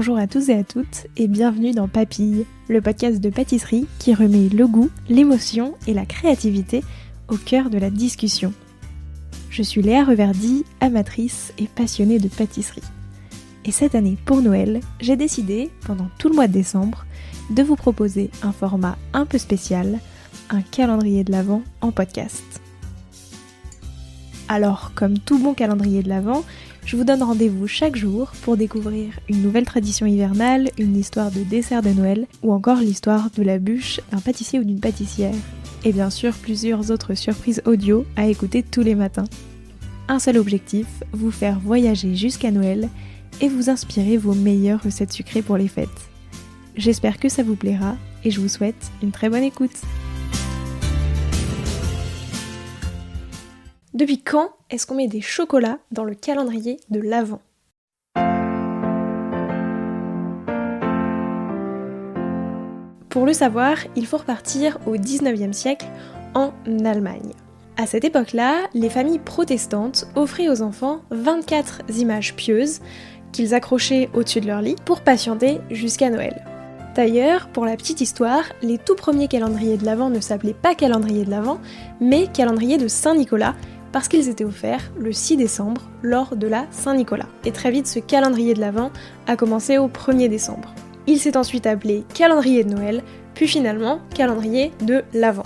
Bonjour à tous et à toutes et bienvenue dans Papille, le podcast de pâtisserie qui remet le goût, l'émotion et la créativité au cœur de la discussion. Je suis Léa Reverdy, amatrice et passionnée de pâtisserie. Et cette année pour Noël, j'ai décidé, pendant tout le mois de décembre, de vous proposer un format un peu spécial, un calendrier de l'Avent en podcast. Alors, comme tout bon calendrier de l'Avent, je vous donne rendez-vous chaque jour pour découvrir une nouvelle tradition hivernale, une histoire de dessert de Noël ou encore l'histoire de la bûche d'un pâtissier ou d'une pâtissière. Et bien sûr, plusieurs autres surprises audio à écouter tous les matins. Un seul objectif, vous faire voyager jusqu'à Noël et vous inspirer vos meilleures recettes sucrées pour les fêtes. J'espère que ça vous plaira et je vous souhaite une très bonne écoute. Depuis quand est-ce qu'on met des chocolats dans le calendrier de l'Avent ? Pour le savoir, il faut repartir au 19e siècle en Allemagne. À cette époque-là, les familles protestantes offraient aux enfants 24 images pieuses qu'ils accrochaient au-dessus de leur lit pour patienter jusqu'à Noël. D'ailleurs, pour la petite histoire, les tout premiers calendriers de l'Avent ne s'appelaient pas calendrier de l'Avent, mais calendrier de Saint-Nicolas, parce qu'ils étaient offerts le 6 décembre lors de la Saint-Nicolas. Et très vite, ce calendrier de l'Avent a commencé au 1er décembre. Il s'est ensuite appelé calendrier de Noël, puis finalement calendrier de l'Avent.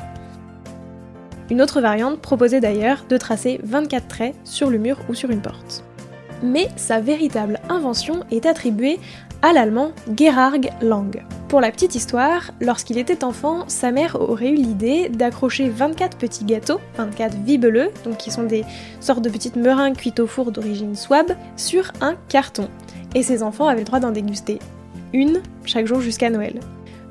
Une autre variante proposait d'ailleurs de tracer 24 traits sur le mur ou sur une porte. Mais sa véritable invention est attribuée à l'allemand Gerhard Lang. Pour la petite histoire, lorsqu'il était enfant, sa mère aurait eu l'idée d'accrocher 24 petits gâteaux, 24 vibeleux, donc qui sont des sortes de petites meringues cuites au four d'origine souabe, sur un carton. Et ses enfants avaient le droit d'en déguster une chaque jour jusqu'à Noël.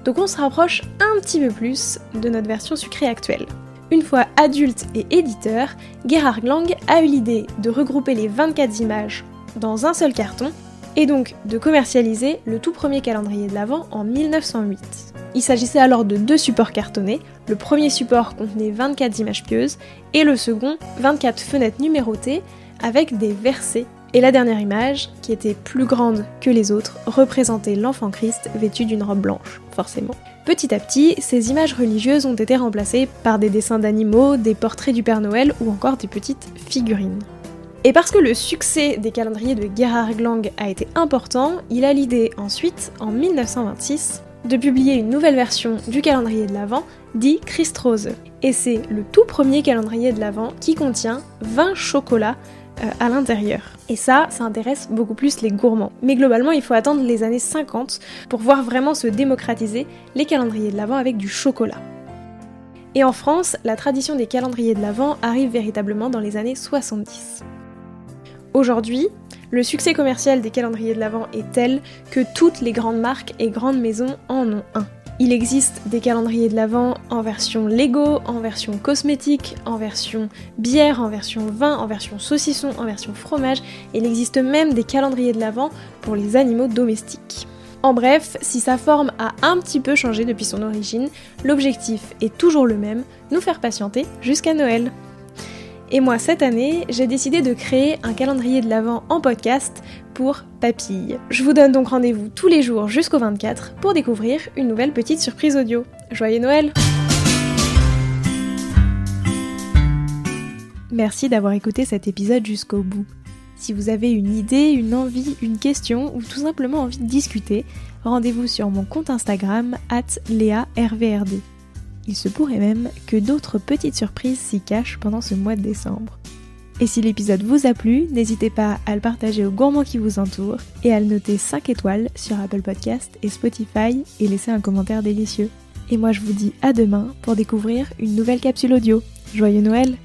Donc on se rapproche un petit peu plus de notre version sucrée actuelle. Une fois adulte et éditeur, Gerhard Lang a eu l'idée de regrouper les 24 images dans un seul carton, et donc de commercialiser le tout premier calendrier de l'Avent en 1908. Il s'agissait alors de 2 supports cartonnés, le premier support contenait 24 images pieuses, et le second 24 fenêtres numérotées avec des versets. Et la dernière image, qui était plus grande que les autres, représentait l'enfant Christ vêtu d'une robe blanche, forcément. Petit à petit, ces images religieuses ont été remplacées par des dessins d'animaux, des portraits du Père Noël ou encore des petites figurines. Et parce que le succès des calendriers de Gerhard Lang a été important, il a l'idée ensuite, en 1926, de publier une nouvelle version du calendrier de l'Avent, dit Christrose. Et c'est le tout premier calendrier de l'Avent qui contient 20 chocolats à l'intérieur. Et ça intéresse beaucoup plus les gourmands. Mais globalement, il faut attendre les années 50 pour voir vraiment se démocratiser les calendriers de l'Avent avec du chocolat. Et en France, la tradition des calendriers de l'Avent arrive véritablement dans les années 70. Aujourd'hui, le succès commercial des calendriers de l'Avent est tel que toutes les grandes marques et grandes maisons en ont un. Il existe des calendriers de l'Avent en version Lego, en version cosmétique, en version bière, en version vin, en version saucisson, en version fromage, et il existe même des calendriers de l'Avent pour les animaux domestiques. En bref, si sa forme a un petit peu changé depuis son origine, l'objectif est toujours le même, nous faire patienter jusqu'à Noël. Et moi, cette année, j'ai décidé de créer un calendrier de l'Avent en podcast pour Papille. Je vous donne donc rendez-vous tous les jours jusqu'au 24 pour découvrir une nouvelle petite surprise audio. Joyeux Noël! Merci d'avoir écouté cet épisode jusqu'au bout. Si vous avez une idée, une envie, une question ou tout simplement envie de discuter, rendez-vous sur mon compte Instagram @LéaRVRD. Il se pourrait même que d'autres petites surprises s'y cachent pendant ce mois de décembre. Et si l'épisode vous a plu, n'hésitez pas à le partager aux gourmands qui vous entourent et à le noter 5 étoiles sur Apple Podcast et Spotify et laisser un commentaire délicieux. Et moi je vous dis à demain pour découvrir une nouvelle capsule audio. Joyeux Noël!